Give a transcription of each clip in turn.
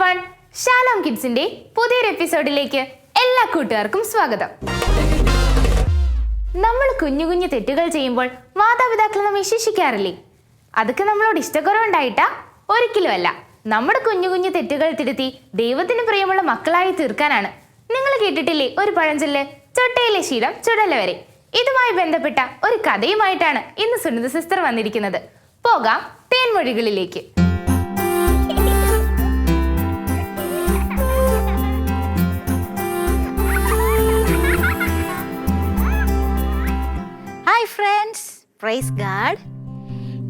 Everyone, Shalom കിഡ്സിന്റെ പുതിയൊരു എപ്പിസോഡിലേക്ക് എല്ലാ കൂട്ടുകാർക്കും സ്വാഗതം. നമ്മൾ കുഞ്ഞു കുഞ്ഞു തെറ്റുകൾ ചെയ്യുമ്പോൾ മാതാപിതാക്കൾ നമ്മെ ശിക്ഷിക്കാറില്ലേ? അതൊക്കെ നമ്മളോട് ഇഷ്ടക്കുറവുണ്ടായിട്ടാ? ഒരിക്കലും അല്ല. നമ്മുടെ കുഞ്ഞു കുഞ്ഞു തെറ്റുകൾ തിരുത്തി ദൈവത്തിന് പ്രിയമുള്ള മക്കളായി തീർക്കാനാണ്. നിങ്ങൾ കേട്ടിട്ടില്ലേ ഒരു പഴഞ്ചൊല്ല്, ചൊട്ടയിലെ ശീലം ചുടല വരെ? ഇതുമായി ബന്ധപ്പെട്ട ഒരു കഥയുമായിട്ടാണ് ഇന്ന് സുനിത സിസ്റ്റർ വന്നിരിക്കുന്നത്. പോകാം തേൻമൊഴികളിലേക്ക്. Hi friends, praise God.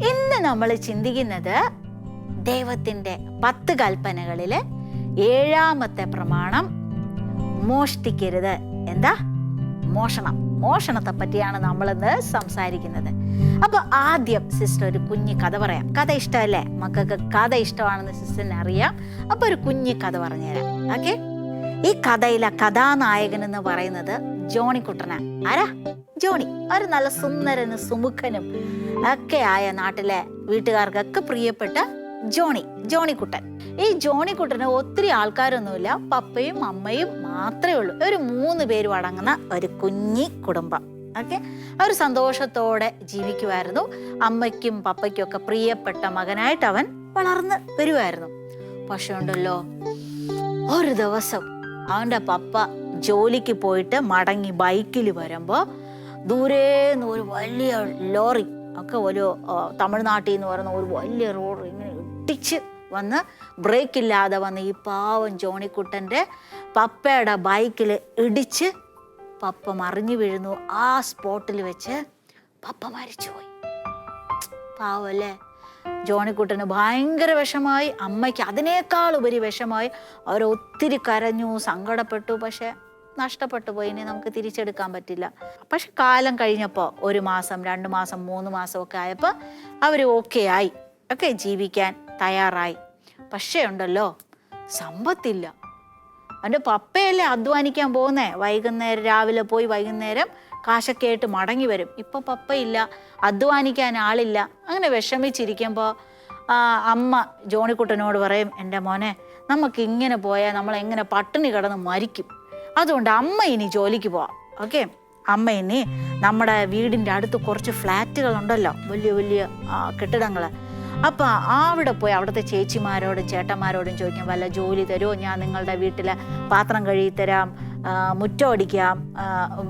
ഇന്ന് നമ്മൾ ചിന്തിക്കുന്നത് ദൈവത്തിൻ്റെ 10 കൽപ്പനകളിൽ 7ാമത്തെ പ്രമാണം, മോഷ്ടിക്കരുത്. എന്താ? മോഷണത്തെ പറ്റിയാണ് നമ്മളിന്ന് സംസാരിക്കുന്നത്. അപ്പൊ ആദ്യം സിസ്റ്റർ ഒരു കുഞ്ഞു കഥ പറയാം. കഥ ഇഷ്ടമല്ലേ മക്കൾക്ക്? കഥ ഇഷ്ടമാണെന്ന് സിസ്റ്ററിന് അറിയാം. അപ്പൊ ഒരു കുഞ്ഞു കഥ പറഞ്ഞുതരാം. ഓക്കെ? ഈ കഥയിലെ കഥാനായകൻ എന്ന് പറയുന്നത് ജോണിക്കുട്ടനാണ്. ആരാ? ജോണി. ഒരു നല്ല സുന്ദരനും സുമുഖനും ഒക്കെ ആയ നാട്ടിലെ വീട്ടുകാർക്കൊക്കെ പ്രിയപ്പെട്ട ജോണിക്കുട്ടൻ. ഈ ജോണിക്കുട്ടന് ഒത്തിരി ആൾക്കാരൊന്നുമില്ല. പപ്പയും അമ്മയും മാത്രമേ ഉള്ളൂ. ഒരു 3 പേരും അടങ്ങുന്ന ഒരു കുഞ്ഞി കുടുംബം. ഓക്കെ? അവർ സന്തോഷത്തോടെ ജീവിക്കുമായിരുന്നു. അമ്മയ്ക്കും പപ്പയ്ക്കും ഒക്കെ പ്രിയപ്പെട്ട മകനായിട്ട് അവൻ വളർന്ന് വരുമായിരുന്നു. പക്ഷെ ഉണ്ടല്ലോ, ഒരു ദിവസം അവൻ്റെ പപ്പ ജോലിക്ക് പോയിട്ട് മടങ്ങി ബൈക്കിൽ വരുമ്പോൾ ദൂരേന്ന് ഒരു വലിയ ലോറി ഒക്കെ, ഒരു തമിഴ്നാട്ടിൽ നിന്ന് പറയുന്ന ഒരു വലിയ റോഡ് ഇങ്ങനെ ഇടിച്ച് വന്ന് ബ്രേക്ക് ഇല്ലാതെ വന്ന് ഈ പാവം ജോണിക്കുട്ടൻ്റെ പപ്പയുടെ ബൈക്കിൽ ഇടിച്ച് പപ്പ മറിഞ്ഞു വീഴുന്നു. ആ സ്പോട്ടിൽ വെച്ച് പപ്പ മരിച്ചുപോയി. പാവല്ലേ? ജോണിക്കുട്ടന് ഭയങ്കര വിഷമായി. അമ്മയ്ക്ക് അതിനേക്കാൾ ഉപരി വിഷമായി. അവരൊത്തിരി കരഞ്ഞു, സങ്കടപ്പെട്ടു. പക്ഷെ നഷ്ടപ്പെട്ടു പോയി. ഇനി നമുക്ക് തിരിച്ചെടുക്കാൻ പറ്റില്ല. പക്ഷെ കാലം കഴിഞ്ഞപ്പോൾ 1 മാസം, 2 മാസം, 3 മാസം ഒക്കെ ആയപ്പോൾ അവർ ഓക്കെ ആയി. ഒക്കെ ജീവിക്കാൻ തയ്യാറായി. പക്ഷേ ഉണ്ടല്ലോ, സമ്പത്തില്ല. അവൻ്റെ പപ്പയല്ലേ അധ്വാനിക്കാൻ പോകുന്നേ. വൈകുന്നേരം രാവിലെ പോയി വൈകുന്നേരം കാശൊക്കെ ആയിട്ട് മടങ്ങി വരും. ഇപ്പം പപ്പയില്ല, അധ്വാനിക്കാൻ ആളില്ല. അങ്ങനെ വിഷമിച്ചിരിക്കുമ്പോൾ അമ്മ ജോണിക്കുട്ടനോട് പറയും, എൻ്റെ മോനെ, നമുക്ക് ഇങ്ങനെ പോയാൽ നമ്മളെങ്ങനെ പട്ടിണി കിടന്ന് മരിക്കും. അതുകൊണ്ട് അമ്മ ഇനി ജോലിക്ക് പോവാം. ഓക്കെ? അമ്മ ഇനി നമ്മുടെ വീടിൻ്റെ അടുത്ത് കുറച്ച് ഫ്ലാറ്റുകളുണ്ടല്ലോ, വലിയ വലിയ കെട്ടിടങ്ങൾ. അപ്പം അവിടെ പോയി അവിടുത്തെ ചേച്ചിമാരോടും ചേട്ടന്മാരോടും ചോദിക്കാം, വല്ല ജോലി തരുമോ? ഞാൻ നിങ്ങളുടെ വീട്ടിലെ പാത്രം കഴുകി തരാം, മുറ്റം അടിക്കാം,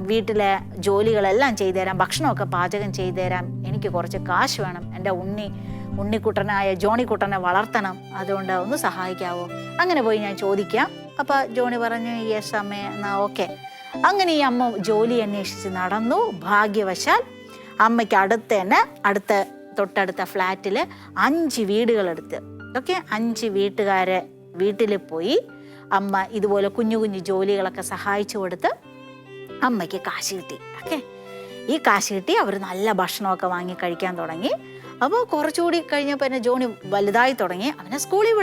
വീട്ടിലെ ജോലികളെല്ലാം ചെയ്തു തരാം, ഭക്ഷണമൊക്കെ പാചകം ചെയ്തു തരാം. എനിക്ക് കുറച്ച് കാശ് വേണം. എൻ്റെ ഉണ്ണിക്കുട്ടനായ ജോണിക്കുട്ടനെ വളർത്തണം. അതുകൊണ്ട് ഒന്ന് സഹായിക്കാവോ? അങ്ങനെ പോയി ഞാൻ ചോദിക്കാം. അപ്പം ജോണി പറഞ്ഞു, യെസ് അമ്മേ, എന്നാ ഓക്കെ. അങ്ങനെ ഈ അമ്മ ജോലി അന്വേഷിച്ച് നടന്നു. ഭാഗ്യവശാൽ അമ്മയ്ക്ക് തൊട്ടടുത്ത ഫ്ലാറ്റിൽ 5 വീടുകളെടുത്ത്, ഓക്കെ, 5 വീട്ടുകാരെ വീട്ടിൽ പോയി അമ്മ ഇതുപോലെ കുഞ്ഞു കുഞ്ഞു ജോലികളൊക്കെ സഹായിച്ചു കൊടുത്ത് അമ്മയ്ക്ക് കാശ് കിട്ടി. ഓക്കെ? ഈ കാശ് കിട്ടി അവർ നല്ല ഭക്ഷണമൊക്കെ വാങ്ങി കഴിക്കാൻ തുടങ്ങി. അപ്പോൾ കുറച്ചുകൂടി കഴിഞ്ഞപ്പോൾ തന്നെ ജോണി വലുതായി തുടങ്ങി. അവനെ സ്കൂളിൽ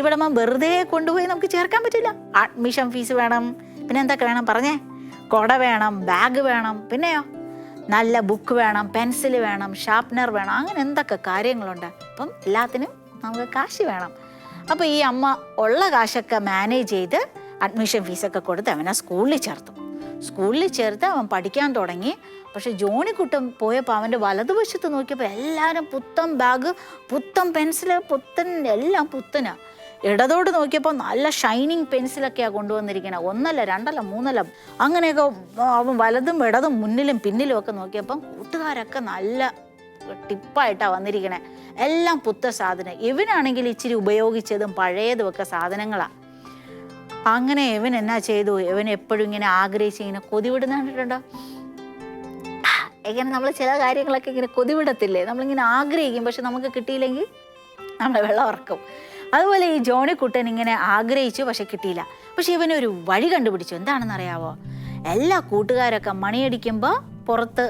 വിടുമ്പോൾ വെറുതെ കൊണ്ടുപോയി നമുക്ക് ചേർക്കാൻ പറ്റില്ല. അഡ്മിഷൻ ഫീസ് വേണം. പിന്നെ എന്തൊക്കെ വേണം പറഞ്ഞേ? കുട വേണം, ബാഗ് വേണം, പിന്നെയോ നല്ല ബുക്ക് വേണം, പെൻസിൽ വേണം, ഷാർപ്നർ വേണം. അങ്ങനെ എന്തൊക്കെ കാര്യങ്ങളുണ്ട്. അപ്പം എല്ലാത്തിനും നമുക്ക് കാശ് വേണം. അപ്പോൾ ഈ അമ്മ ഉള്ള കാശൊക്കെ മാനേജ് ചെയ്ത് അഡ്മിഷൻ ഫീസൊക്കെ കൊടുത്ത് അവനെ സ്കൂളിൽ ചേർത്ത് അവൻ പഠിക്കാൻ തുടങ്ങി. പക്ഷെ ജോണിക്കുട്ടൻ പോയപ്പോൾ അവൻ്റെ വലതുവശത്ത് നോക്കിയപ്പോൾ എല്ലാവരും പുത്തൻ ബാഗ്, പുത്തൻ പെൻസില്, എല്ലാം പുത്തനാ. ഇടതോട് നോക്കിയപ്പോൾ നല്ല ഷൈനിങ് പെൻസിലൊക്കെയാണ് കൊണ്ടുവന്നിരിക്കുന്നത്. 1 അല്ല 2 അല്ല 3 അല്ല അങ്ങനെയൊക്കെ. അവൻ വലതും ഇടതും മുന്നിലും പിന്നിലും ഒക്കെ നോക്കിയപ്പം കൂട്ടുകാരൊക്കെ നല്ല ടിപ്പായിട്ടാണ് വന്നിരിക്കണേ. എല്ലാം പുത്ത സാധനം. ഇവനാണെങ്കിൽ ഇച്ചിരി ഉപയോഗിച്ചതും പഴയതും ഒക്കെ സാധനങ്ങളാണ്. അങ്ങനെ ഇവൻ എന്നാ ചെയ്തു? ഇവൻ എപ്പോഴും ഇങ്ങനെ ആഗ്രഹിച്ച് ഇങ്ങനെ കൊതിവിടുന്ന കണ്ടിട്ടുണ്ടോ? ഇങ്ങനെ നമ്മൾ ചില കാര്യങ്ങളൊക്കെ ഇങ്ങനെ കൊതിവിടത്തില്ലേ? നമ്മളിങ്ങനെ ആഗ്രഹിക്കും, പക്ഷെ നമുക്ക് കിട്ടിയില്ലെങ്കിൽ നമ്മളെ വെള്ളം ഇറക്കും. അതുപോലെ ഈ ജോണിക്കുട്ടൻ ഇങ്ങനെ ആഗ്രഹിച്ചു, പക്ഷെ കിട്ടിയില്ല. പക്ഷെ ഇവനൊരു വഴി കണ്ടുപിടിച്ചു. എന്താണെന്ന് അറിയാവോ? എല്ലാ കൂട്ടുകാരൊക്കെ മണിയടിക്കുമ്പോൾ പുറത്ത്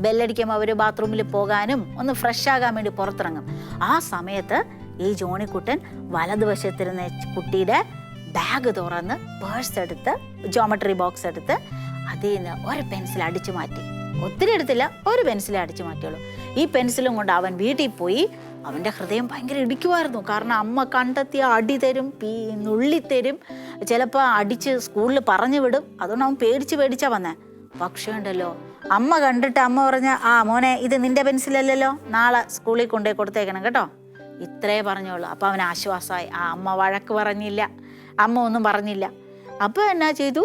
ബെല്ലടിക്കുമ്പോൾ അവർ ബാത്റൂമിൽ പോകാനും ഒന്ന് ഫ്രഷ് ആകാൻ വേണ്ടി പുറത്തിറങ്ങും. ആ സമയത്ത് ഈ ജോണിക്കുട്ടൻ വലതുവശത്തിരുന്ന കുട്ടിയുടെ ബാഗ് തുറന്ന് പേഴ്സ് എടുത്ത്, ജോമെട്രി ബോക്സ് എടുത്ത് അതിൽ നിന്ന് ഒരു പെൻസിൽ അടിച്ചു മാറ്റി. ഒത്തിരി എടുത്തില്ല, ഒരു പെൻസിലേ അടിച്ചു മാറ്റിയുള്ളൂ. ഈ പെൻസിലും കൊണ്ട് അവൻ വീട്ടിൽ പോയി അവൻ്റെ ഹൃദയം ഭയങ്കര ഇടിക്കുമായിരുന്നു. കാരണം അമ്മ കണ്ടെത്തിയ അടി തരും, നുള്ളിത്തരും, ചിലപ്പോൾ അടിച്ച് സ്കൂളിൽ പറഞ്ഞു വിടും. അതുകൊണ്ട് അവൻ പേടിച്ചാ വന്നേ. പക്ഷേ ഉണ്ടല്ലോ, അമ്മ കണ്ടിട്ട് അമ്മ പറഞ്ഞ, ആ മോനെ ഇത് നിന്റെ പെൻസിലല്ലല്ലോ, നാളെ സ്കൂളിൽ കൊണ്ടുപോയി കൊടുത്തേക്കണം കേട്ടോ, ഇത്രേ പറഞ്ഞോളൂ. അപ്പോൾ അവൻ ആശ്വാസമായി. ആ അമ്മ വഴക്ക് പറഞ്ഞില്ല, അമ്മ ഒന്നും പറഞ്ഞില്ല. അപ്പോൾ എന്നാ ചെയ്തു,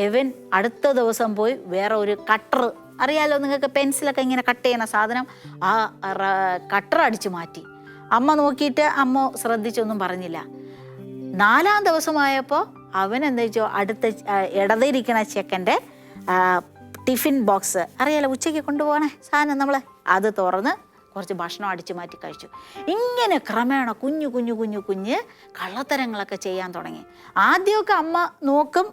എവൻ അടുത്ത ദിവസം പോയി വേറെ ഒരു കട്ടർ, അറിയാലോ നിങ്ങൾക്ക് പെൻസിലൊക്കെ ഇങ്ങനെ കട്ട് ചെയ്യുന്ന സാധനം, ആ കട്ടർ അടിച്ചു മാറ്റി. അമ്മ നോക്കിയിട്ട് അമ്മ ശ്രദ്ധിച്ചൊന്നും പറഞ്ഞില്ല. 4-ാം ദിവസമായപ്പോൾ അവൻ എന്താ വെച്ചോ, അടുത്ത ഇടതിരിക്കണ ചെക്കൻ്റെ ടിഫിൻ ബോക്സ്, അറിയാലോ ഉച്ചയ്ക്ക് കൊണ്ടുപോകണേ സാധനം, നമ്മൾ അത് തുറന്ന് കുറച്ച് ഭക്ഷണം അടിച്ചു മാറ്റി കഴിച്ചു. ഇങ്ങനെ ക്രമേണ കുഞ്ഞ് കള്ളത്തരങ്ങളൊക്കെ ചെയ്യാൻ തുടങ്ങി. ആദ്യമൊക്കെ അമ്മ നോക്കും,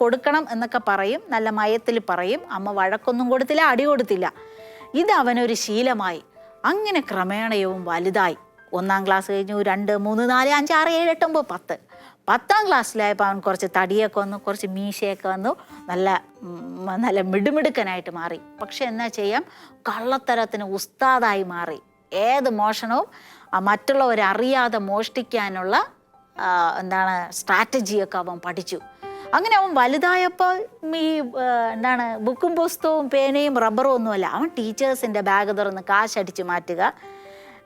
കൊടുക്കണം എന്നൊക്കെ പറയും, നല്ല മയത്തിൽ പറയും. അമ്മ വഴക്കൊന്നും കൊടുത്തില്ല, അടി കൊടുത്തില്ല. ഇത് അവനൊരു ശീലമായി. അങ്ങനെ ക്രമേണയവും വലുതായി. 1-ാം ക്ലാസ് കഴിഞ്ഞു, 2, 3, 4, 5, 6, 7, 8, 9, 10. 10-ാം ക്ലാസ്സിലായപ്പോൾ അവൻ കുറച്ച് തടിയൊക്കെ വന്നു, കുറച്ച് മീശയൊക്കെ വന്നു, നല്ല മിടുമിടുക്കനായിട്ട് മാറി. പക്ഷെ എന്നാ ചെയ്യാം, കള്ളത്തരത്തിന് ഉസ്താദായി മാറി. ഏത് മോഷണവും മറ്റുള്ളവരറിയാതെ മോഷ്ടിക്കാനുള്ള സ്ട്രാറ്റജിയൊക്കെ അവൻ പഠിച്ചു. അങ്ങനെ അവൻ വലുതായപ്പോൾ ഈ ബുക്കും പുസ്തകവും പേനയും റബ്ബറും ഒന്നുമല്ല, അവൻ ടീച്ചേഴ്സിൻ്റെ ബാഗ് തുറന്ന് കാശടിച്ച് മാറ്റുക,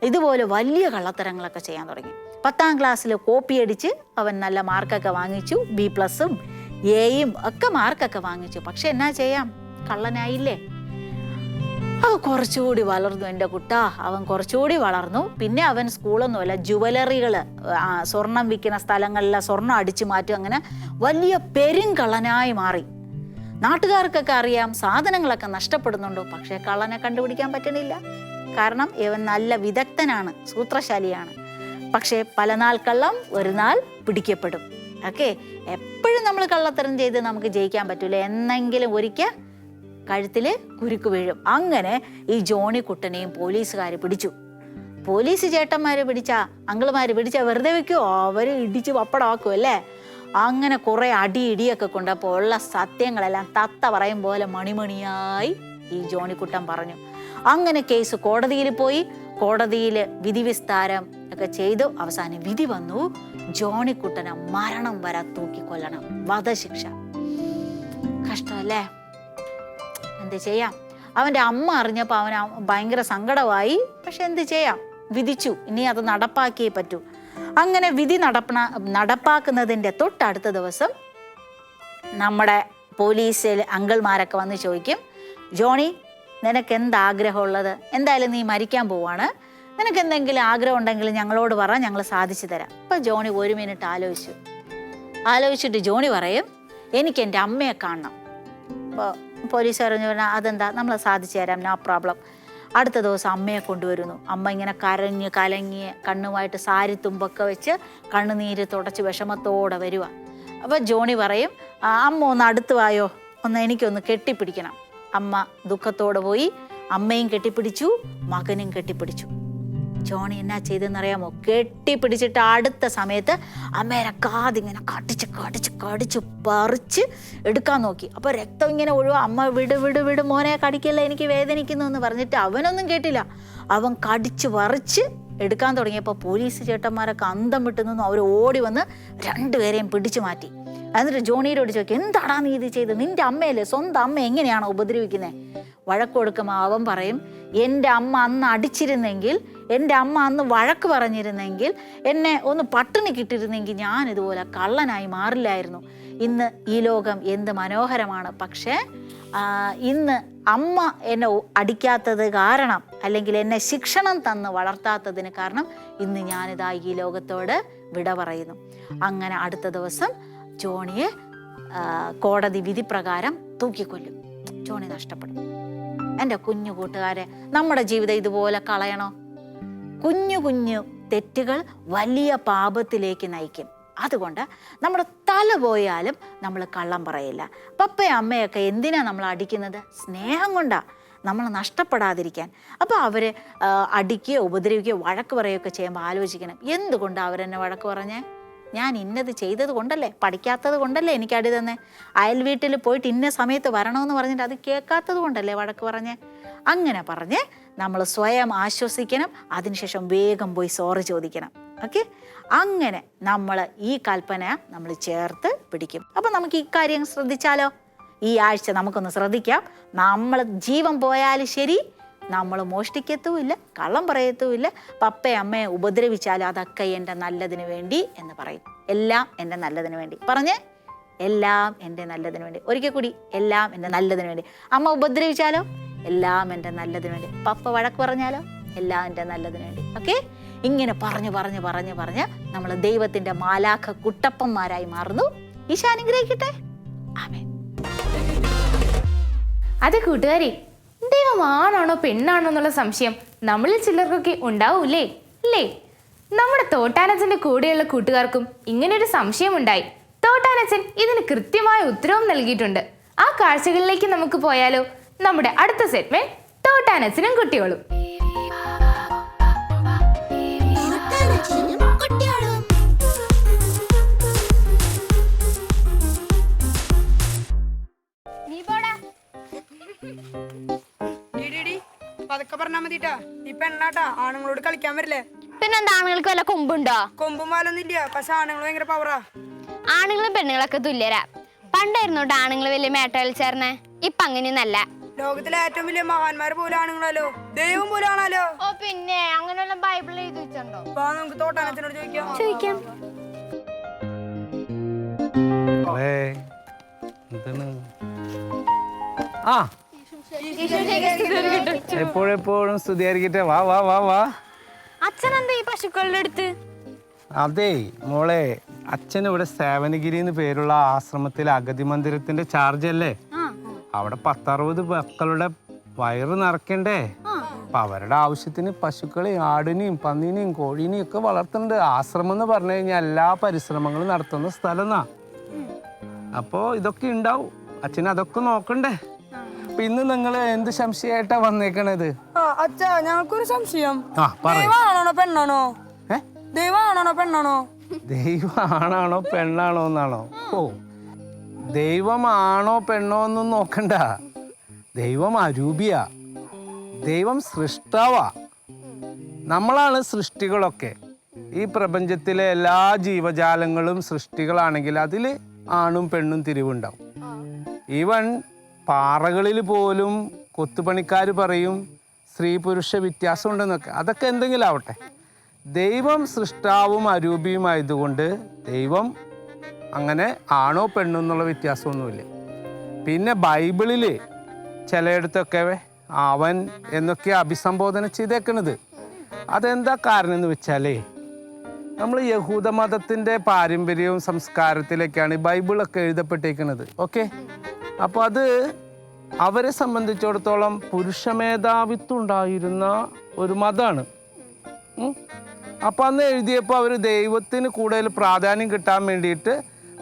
ഇതുപോലെ വലിയ കള്ളത്തരങ്ങളൊക്കെ ചെയ്യാൻ തുടങ്ങി. 10-ാം ക്ലാസ്സിൽ കോപ്പി അടിച്ച് അവൻ നല്ല മാർക്കൊക്കെ വാങ്ങിച്ചു, B+ഉം Aയും ഒക്കെ മാർക്കൊക്കെ വാങ്ങിച്ചു. പക്ഷെ എന്നാ ചെയ്യാം, കള്ളനായില്ലേ. അവൻ കുറച്ചുകൂടി വളർന്നു, എൻ്റെ കുട്ടാ, അവൻ കുറച്ചുകൂടി വളർന്നു. പിന്നെ അവൻ സ്കൂളൊന്നുമല്ല, ജുവലറികൾ, സ്വർണം വിൽക്കുന്ന സ്ഥലങ്ങളിലെ സ്വർണം അടിച്ചു മാറ്റും. അങ്ങനെ വലിയ പെരുങ്കള്ളനായി മാറി. നാട്ടുകാർക്കൊക്കെ അറിയാം സാധനങ്ങളൊക്കെ നഷ്ടപ്പെടുന്നുണ്ടോ, പക്ഷേ കള്ളനെ കണ്ടുപിടിക്കാൻ പറ്റണില്ല. കാരണം ഇവൻ നല്ല വിദഗ്ധനാണ്, സൂത്രശാലിയാണ്. പക്ഷേ പല നാൾ കള്ളം ഒരു നാൾ പിടിക്കപ്പെടും. ഓക്കെ, എപ്പോഴും നമ്മൾ കള്ളത്തരം ചെയ്ത് നമുക്ക് ജയിക്കാൻ പറ്റൂല. എന്നെങ്കിലും ഒരിക്കൽ കഴുത്തിൽ കുരുക്ക് വീഴും. അങ്ങനെ ഈ ജോണിക്കുട്ടനെയും പോലീസുകാർ പിടിച്ചു. പോലീസ് ചേട്ടന്മാർ അങ്കിളുമാർ പിടിച്ചാൽ വെറുതെ വെക്കുമോ, അവർ ഇടിച്ച് പപ്പടമാക്കും അല്ലേ. അങ്ങനെ കുറേ ഇടിയൊക്കെ കൊണ്ടപ്പോൾ ഉള്ള സത്യങ്ങളെല്ലാം തത്ത പറയും പോലെ മണിമണിയായി ഈ ജോണിക്കുട്ടൻ പറഞ്ഞു. അങ്ങനെ കേസ് കോടതിയിൽ പോയി, കോടതിയിൽ വിധി വിസ്താരം ഒക്കെ ചെയ്തു. അവസാനം വിധി വന്നു, ജോണിക്കുട്ടനെ മരണം വരെ തൂക്കിക്കൊല്ലണം, വധശിക്ഷ. കഷ്ടമല്ലേ, എന്ത് ചെയ്യാം. അവൻ്റെ അമ്മ അറിഞ്ഞപ്പോൾ അവന് ഭയങ്കര സങ്കടമായി. പക്ഷെ എന്ത് ചെയ്യാം, വിധിച്ചു, ഇനി അത് നടപ്പാക്കിയേ പറ്റൂ. അങ്ങനെ വിധി നടപ്പാക്കുന്നതിൻ്റെ തൊട്ടടുത്ത ദിവസം നമ്മുടെ പോലീസിൽ അങ്കിൾമാരൊക്കെ വന്ന് ചോദിക്കും, ജോണി നിനക്ക് എന്താഗ്രഹമുള്ളത്, എന്തായാലും നീ മരിക്കാൻ പോവാണ്, നിനക്ക് എന്തെങ്കിലും ആഗ്രഹം ഉണ്ടെങ്കിൽ ഞങ്ങളോട് പറ, ഞങ്ങൾ സാധിച്ചു തരാം. അപ്പം ജോണി 1 മിനിറ്റ് ആലോചിച്ചിട്ട് ജോണി പറയും, എനിക്ക് എൻ്റെ അമ്മയെ കാണണം. അപ്പോൾ പോലീസ് പറഞ്ഞു, അതെന്താ, നമ്മൾ സാധിച്ചു തരാം, നോ പ്രോബ്ലം. അടുത്ത ദിവസം അമ്മയെ കൊണ്ടുവരുന്നു. അമ്മ ഇങ്ങനെ കരഞ്ഞ് കലങ്ങി കണ്ണുമായിട്ട് സാരി തുമ്പൊക്കെ വെച്ച് കണ്ണുനീര് തുടച്ച് വിഷമത്തോടെ വരിക. അപ്പോൾ ജോണി പറയും, അമ്മ ഒന്ന് അടുത്ത് വായോ, എനിക്കൊന്ന് കെട്ടിപ്പിടിക്കണം. അമ്മ ദുഃഖത്തോടെ പോയി അമ്മയും കെട്ടിപ്പിടിച്ചു, മകനും കെട്ടിപ്പിടിച്ചു. ജോണി എന്നാ ചെയ്തെന്നറിയാമോ, കെട്ടിപ്പിടിച്ചിട്ട് അടുത്ത സമയത്ത് അമ്മേനെ കാതിങ്ങനെ കടിച്ച് പറിച്ച് എടുക്കാൻ നോക്കി. അപ്പോൾ രക്തം ഇങ്ങനെ ഒഴിവാ. അമ്മ വിട് മോനെ, കടിക്കല്ല, എനിക്ക് വേദനിക്കുന്നു എന്ന് പറഞ്ഞിട്ട് അവനൊന്നും കേട്ടില്ല. അവൻ കടിച്ച് പറിച്ച് എടുക്കാൻ തുടങ്ങിയപ്പോൾ പോലീസ് ചേട്ടന്മാരൊക്കെ അന്തം വിട്ടു നിന്നു. അവർ ഓടി വന്ന് 2 പേരെയും പിടിച്ചു മാറ്റി. എന്നിട്ട് ജോണിയോട് ചോദിക്കും, എന്താടാ നീ ഇത് ചെയ്ത്, നിന്റെ അമ്മയല്ലേ, സ്വന്തം അമ്മ എങ്ങനെയാണോ ഉപദ്രവിക്കുന്നത്? വഴക്ക് കൊടുക്കുമ്പോൾ അവൻ പറയും, എൻ്റെ അമ്മ അന്ന് അടിച്ചിരുന്നെങ്കിൽ, എൻ്റെ അമ്മ അന്ന് വഴക്ക് പറഞ്ഞിരുന്നെങ്കിൽ, എന്നെ ഒന്ന് പട്ടിണി കിട്ടിയിരുന്നെങ്കിൽ ഞാൻ ഇതുപോലെ കള്ളനായി മാറില്ലായിരുന്നു. ഇന്ന് ഈ ലോകം എന്ത് മനോഹരമാണ്. പക്ഷേ ഇന്ന് അമ്മ എന്നെ അടിക്കാത്തത് കാരണം, അല്ലെങ്കിൽ എന്നെ ശിക്ഷണം തന്ന് വളർത്താത്തതിന് കാരണം ഇന്ന് ഞാനിതാ ഈ ലോകത്തോട് വിട പറയുന്നു. അങ്ങനെ അടുത്ത ദിവസം ജോണിയെ കോടതി വിധി പ്രകാരം തൂക്കിക്കൊല്ലും. ജോണി നഷ്ടപ്പെടും. എൻ്റെ കുഞ്ഞു കൂട്ടുകാരെ, നമ്മുടെ ജീവിതം ഇതുപോലെ കളയണോ? കുഞ്ഞു തെറ്റുകൾ വലിയ പാപത്തിലേക്ക് നയിക്കും. അതുകൊണ്ട് നമ്മുടെ തല പോയാലും നമ്മൾ കള്ളം പറയില്ല. പപ്പയും അമ്മയൊക്കെ എന്തിനാണ് നമ്മൾ അടിക്കുന്നത്? സ്നേഹം കൊണ്ടാണ്, നമ്മൾ നഷ്ടപ്പെടാതിരിക്കാൻ. അപ്പോൾ അവർ അടിക്കുകയോ ഉപദ്രവിക്കുകയോ വഴക്ക് പറയുകയൊക്കെ ചെയ്യുമ്പോൾ ആലോചിക്കണം, എന്തുകൊണ്ടാണ് അവരെന്നെ വഴക്ക് പറഞ്ഞേ? ഞാൻ ഇന്നത് ചെയ്തത് കൊണ്ടല്ലേ, പഠിക്കാത്തത് കൊണ്ടല്ലേ എനിക്ക് അടി തന്നെ, അയൽ വീട്ടിൽ പോയിട്ട് ഇന്ന സമയത്ത് വരണമെന്ന് പറഞ്ഞിട്ട് അത് കേൾക്കാത്തത് കൊണ്ടല്ലേ വഴക്ക് പറഞ്ഞേ? അങ്ങനെ പറഞ്ഞ് നമ്മൾ സ്വയം ആശ്വസിക്കണം, അതിനുശേഷം വേഗം പോയി സോറി ചോദിക്കണം. ഓക്കെ, അങ്ങനെ നമ്മൾ ഈ കൽപ്പന നമ്മൾ ചേർത്ത് പിടിക്കും. അപ്പം നമുക്ക് ഈ കാര്യം ശ്രദ്ധിച്ചാലോ? ഈ ആഴ്ച നമുക്കൊന്ന് ശ്രദ്ധിക്കാം. നമ്മൾ ജീവൻ പോയാലും ശരി, നമ്മൾ മോഷ്ടിക്കത്തുമില്ല, കള്ളം പറയത്തുമില്ല, പപ്പയെ അമ്മയെ ഉപദ്രവിച്ചാലും അതൊക്കെ എൻ്റെ നല്ലതിന് വേണ്ടി എന്ന് പറയും. എല്ലാം എൻ്റെ നല്ലതിന് വേണ്ടി പറഞ്ഞ്, എല്ലാം എൻ്റെ നല്ലതിന് വേണ്ടി. ഒരിക്കൽ കൂടി, എല്ലാം എൻ്റെ നല്ലതിന് വേണ്ടി. അമ്മ ഉപദ്രവിച്ചാലോ? എല്ലാം എൻ്റെ നല്ലതിന് വേണ്ടി. പപ്പ വഴക്ക് പറഞ്ഞാലോ? എല്ലാം എൻ്റെ നല്ലതിന് വേണ്ടി. ഓക്കെ, ഇങ്ങനെ പറഞ്ഞ് പറഞ്ഞ് പറഞ്ഞ് പറഞ്ഞ് നമ്മൾ ദൈവത്തിൻ്റെ മാലാഖ കുട്ടപ്പന്മാരായി മാറുന്നു. ഈശോ അനുഗ്രഹിക്കട്ടെ. ആമേൻ. അതെ കൂട്ടുകാരെ, ദൈവം ആണാണോ പെണ്ണാണോ എന്നുള്ള സംശയം നമ്മളിൽ ചിലർക്കൊക്കെ ഉണ്ടാവൂലേ അല്ലേ? നമ്മുടെ തോട്ടാനച്ചന്റെ കൂടെയുള്ള കൂട്ടുകാർക്കും ഇങ്ങനൊരു സംശയമുണ്ടായി. തോട്ടാനച്ചൻ ഇതിന് കൃത്യമായ ഉത്തരവും നൽകിയിട്ടുണ്ട്. ആ കാഴ്ചകളിലേക്ക് നമുക്ക് പോയാലോ? നമ്മുടെ അടുത്ത സെഗ്മെന്റ് തോട്ടാനച്ചനും കുട്ടികളും. പതുക്കെ പറഞ്ഞാ മതിട്ടാ. ഈ പെണ്ണാട്ടാ, ആണുങ്ങളോട് കളിക്കാൻ വരില്ലേ? പിന്നെന്താ, ആണുങ്ങൾക്ക് വല്ല കൊമ്പുണ്ടോ? കൊമ്പും പാലൊന്നും ഇല്ല, പക്ഷെ ആണുങ്ങൾ ഭയങ്കര പവറാ. ആണുങ്ങളും പെണ്ണുങ്ങളൊക്കെ തുല്യരാ. പണ്ടായിരുന്നോട്ട് ആണുങ്ങൾ വലിയ മേട്ട കളിച്ചേർന്നേ, ഇപ്പൊ അങ്ങനെയൊന്നല്ല. ലോകത്തിലെ ഏറ്റവും വലിയ മഹാന്മാര് പോലും ആണുങ്ങളല്ലോ, ദൈവം പോലും ആണല്ലോ. ഓ പിന്നെ, അങ്ങനെയുള്ള ബൈബിളിൽ എഴുതി വെച്ചിട്ടുണ്ടോ? നമുക്ക് തോട്ടാനച്ചനോട് ചോദിക്കാം. എപ്പോഴെപ്പോഴും സ്തുതിയായിരിക്കട്ടെ. വാ വാ വാ വാ. അച്ഛൻ എന്താ ഈ പശുക്കളുടെ അടുത്ത്? അതെ മോളെ, അച്ഛൻ ഇവിടെ സേവനഗിരി എന്ന് പേരുള്ള ആശ്രമത്തിൽ അഗതി മന്ദിരത്തിന്റെ ചാർജ് അല്ലേ. അവിടെ 10-60 മക്കളുടെ വയറ് നിറയ്ക്കണ്ടേ. അപ്പൊ അവരുടെ ആവശ്യത്തിന് പശുക്കളെയും ആടിനെയും പന്നീനെയും കോഴീനെയും ഒക്കെ വളർത്തുന്നുണ്ട്. ആശ്രമം എന്ന് പറഞ്ഞു കഴിഞ്ഞാൽ എല്ലാ പരിശ്രമങ്ങളും നടത്തുന്ന സ്ഥലം. അപ്പോ ഇതൊക്കെ ഉണ്ടാവും. അച്ഛൻ അതൊക്കെ നോക്കണ്ടേ. അപ്പൊ ഇന്ന് നിങ്ങൾ എന്ത് സംശയമായിട്ടാ വന്നേക്കണത്? അച്ഛാ, ഞങ്ങൾക്കൊരു സംശയം. പറയൂ. ദൈവമാണോ പെണ്ണാണോ? ദൈവമാണോ പെണ്ണാണോ? ദൈവം ആണാണോ പെണ്ണാണോ എന്നാണോ? ഓ, ദൈവമാണോ പെണ്ണോ ഒന്നും നോക്കണ്ട. ദൈവം അരൂപിയാ. ദൈവം സൃഷ്ടാവാ. നമ്മളാണ് സൃഷ്ടികളൊക്കെ. ഈ പ്രപഞ്ചത്തിലെ എല്ലാ ജീവജാലങ്ങളും സൃഷ്ടികളാണെങ്കിൽ അതിൽ ആണും പെണ്ണും തിരിവുണ്ടാവും. ഈവൻ പാറകളിൽ പോലും കൊത്തുപണിക്കാർ പറയും സ്ത്രീ പുരുഷ വ്യത്യാസം ഉണ്ടെന്നൊക്കെ. അതൊക്കെ എന്തെങ്കിലും ആവട്ടെ, ദൈവം സൃഷ്ടാവും അരൂപിയുമായതുകൊണ്ട് ദൈവം അങ്ങനെ ആണോ പെണ്ണോ എന്നുള്ള വ്യത്യാസമൊന്നുമില്ല. പിന്നെ ബൈബിളിൽ ചിലയിടത്തൊക്കെ അവൻ എന്നൊക്കെ അഭിസംബോധന ചെയ്തേക്കണത്. അതെന്താ കാരണം എന്ന് വെച്ചാലേ, നമ്മൾ യഹൂദ മതത്തിൻ്റെ പാരമ്പര്യവും സംസ്കാരത്തിലേക്കാണ് ഈ ബൈബിളൊക്കെ എഴുതപ്പെട്ടേക്കുന്നത്. ഓക്കെ, അപ്പോൾ അത് അവരെ സംബന്ധിച്ചിടത്തോളം പുരുഷമേധാവിത്വം ഉണ്ടായിരുന്ന ഒരു മതമാണ്. അപ്പം അന്ന് എഴുതിയപ്പോൾ അവർ ദൈവത്തിന് കൂടുതൽ പ്രാധാന്യം കിട്ടാൻ വേണ്ടിയിട്ട്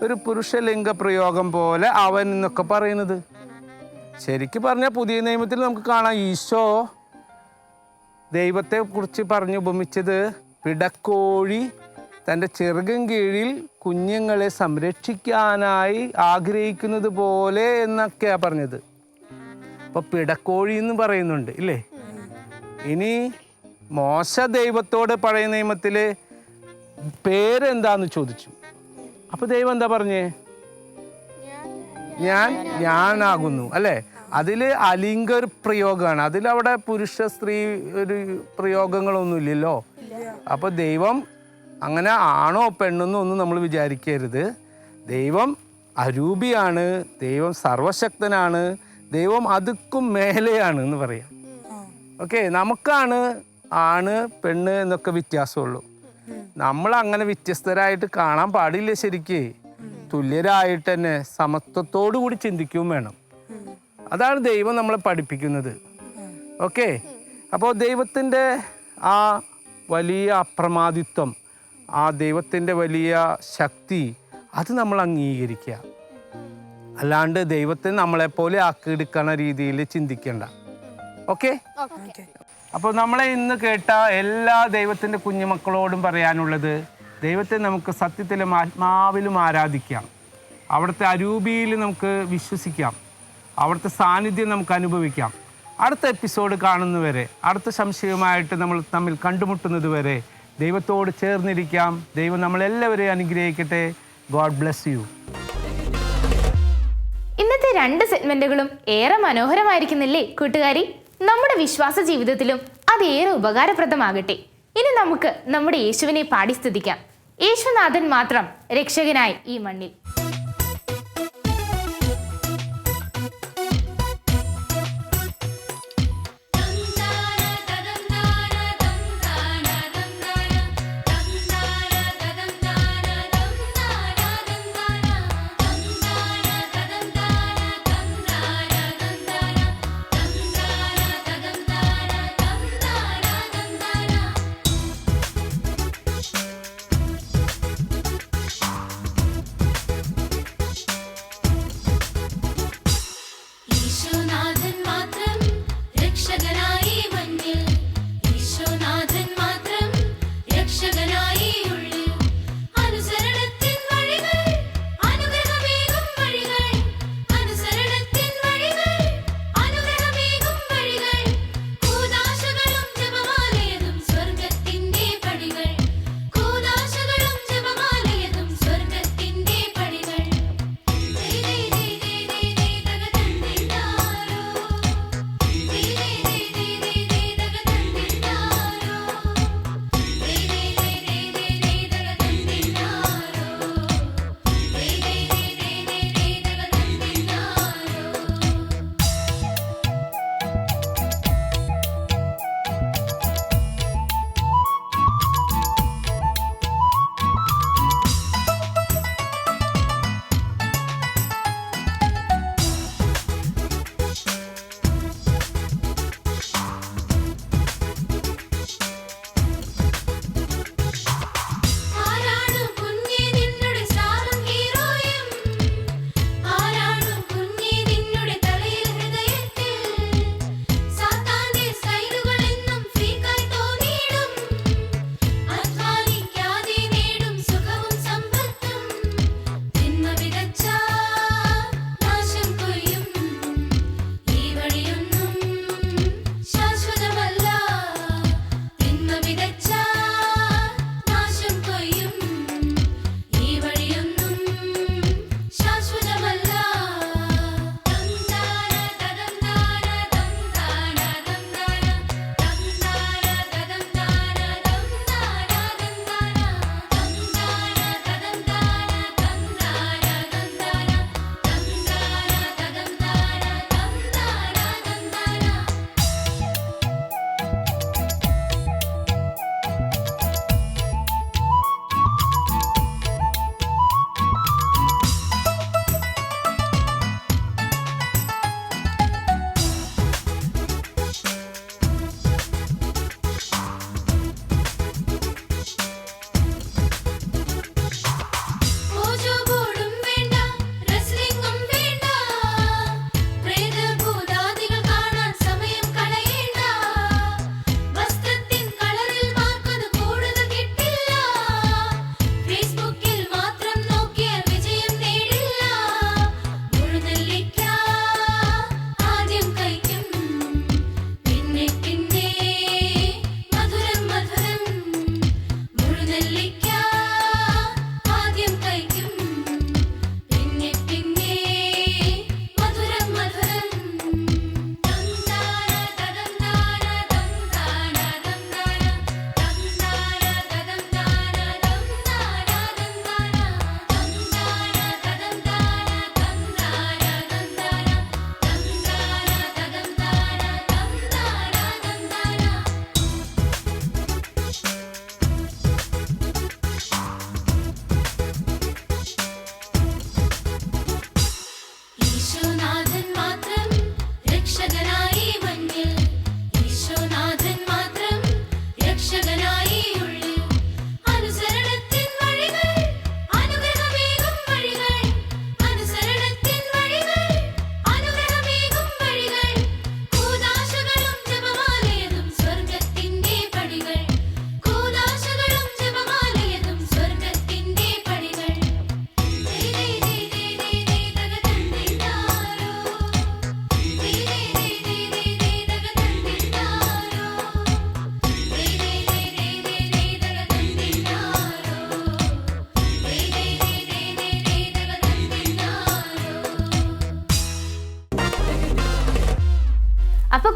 ഒരു പുരുഷലിംഗ പ്രയോഗം പോലെ അവൻ എന്നൊക്കെ പറയുന്നത്. ശരിക്കും പറഞ്ഞാൽ പുതിയ നിയമത്തിൽ നമുക്ക് കാണാം, ഈശോ ദൈവത്തെ കുറിച്ച് പറഞ്ഞു ഉപമിച്ചത് പിടക്കോഴി തൻ്റെ ചെറുകൻ കീഴിൽ കുഞ്ഞുങ്ങളെ സംരക്ഷിക്കാനായി ആഗ്രഹിക്കുന്നത് പോലെ എന്നൊക്കെയാണ് പറഞ്ഞത്. അപ്പോൾ പിടക്കോഴി എന്ന് പറയുന്നുണ്ട് ഇല്ലേ. ഇനി മോശ ദൈവത്തോട് പഴയ നിയമത്തിൽ പേരെന്താന്ന് ചോദിച്ചു. അപ്പോൾ ദൈവം എന്താ പറഞ്ഞേ? ഞാനാകുന്നു അല്ലേ. അതിൽ അലിംഗ ഒരു പ്രയോഗമാണ്. അതിലവിടെ പുരുഷ സ്ത്രീ ഒരു പ്രയോഗങ്ങളൊന്നുമില്ലല്ലോ. അപ്പോൾ ദൈവം അങ്ങനെ ആണോ പെണ്ണെന്നോ ഒന്നും നമ്മൾ വിചാരിക്കരുത്. ദൈവം അരൂപിയാണ്, ദൈവം സർവശക്തനാണ്, ദൈവം അതുക്കും മേലെയാണ് എന്ന് പറയാം. ഓക്കെ, നമുക്കാണ് ആണ് പെണ്ണ് എന്നൊക്കെ വ്യത്യാസമുള്ളൂ. നമ്മൾ അങ്ങനെ വ്യത്യസ്തരായിട്ട് കാണാൻ പാടില്ല. ശരിക്ക് തുല്യരായിട്ട് തന്നെ സമത്വത്തോടു കൂടി ചിന്തിക്കുകയും വേണം. അതാണ് ദൈവം നമ്മളെ പഠിപ്പിക്കുന്നത്. ഓക്കെ, അപ്പോൾ ദൈവത്തിൻ്റെ ആ വലിയ അപ്രമാദിത്വം, ആ ദൈവത്തിൻ്റെ വലിയ ശക്തി, അത് നമ്മൾ അംഗീകരിക്കുക. അല്ലാണ്ട് ദൈവത്തെ നമ്മളെപ്പോലെ ആക്കിയെടുക്കണ രീതിയിൽ ചിന്തിക്കേണ്ട. ഓക്കെ, അപ്പോൾ നമ്മളെ ഇന്ന് കേട്ട എല്ലാ ദൈവത്തിൻ്റെ കുഞ്ഞുമക്കളോടും പറയാനുള്ളത്, ദൈവത്തെ നമുക്ക് സത്യത്തിലും ആത്മാവിലും ആരാധിക്കാം. അവിടുത്തെ അരൂപിയിൽ നമുക്ക് വിശ്വസിക്കാം. അവിടുത്തെ സാന്നിധ്യം നമുക്ക് അനുഭവിക്കാം. അടുത്ത എപ്പിസോഡ് കാണുന്നവരെ, അടുത്ത സംശയവുമായിട്ട് നമ്മൾ തമ്മിൽ കണ്ടുമുട്ടുന്നത് വരെ ദൈവത്തോട് ചേർന്നിരിക്കാം. ദൈവം നമ്മളെല്ലാവരെയും അനുഗ്രഹിക്കട്ടെ. God bless U. ഇന്നത്തെ 2 സെഗ്മെന്റുകളും ഏറെ മനോഹരമായിരിക്കുന്നില്ലേ കൂട്ടുകാരി? നമ്മുടെ വിശ്വാസ ജീവിതത്തിലും അത് ഏറെ ഉപകാരപ്രദമാകട്ടെ. ഇനി നമുക്ക് നമ്മുടെ യേശുവിനെ പാടി സ്തുതിക്കാം. യേശുനാഥൻ മാത്രം രക്ഷകനായി ഈ മണ്ണിൽ.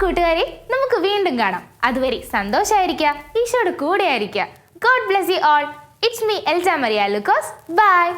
കൂട്ടുകാരെ, നമുക്ക് വീണ്ടും കാണാം. അതുവരെ സന്തോഷമായിരിക്കുക, ഈശോയുടെ കൂടെ ആയിരിക്കുക. God bless you all. It's me Elja Maria Lukose. By.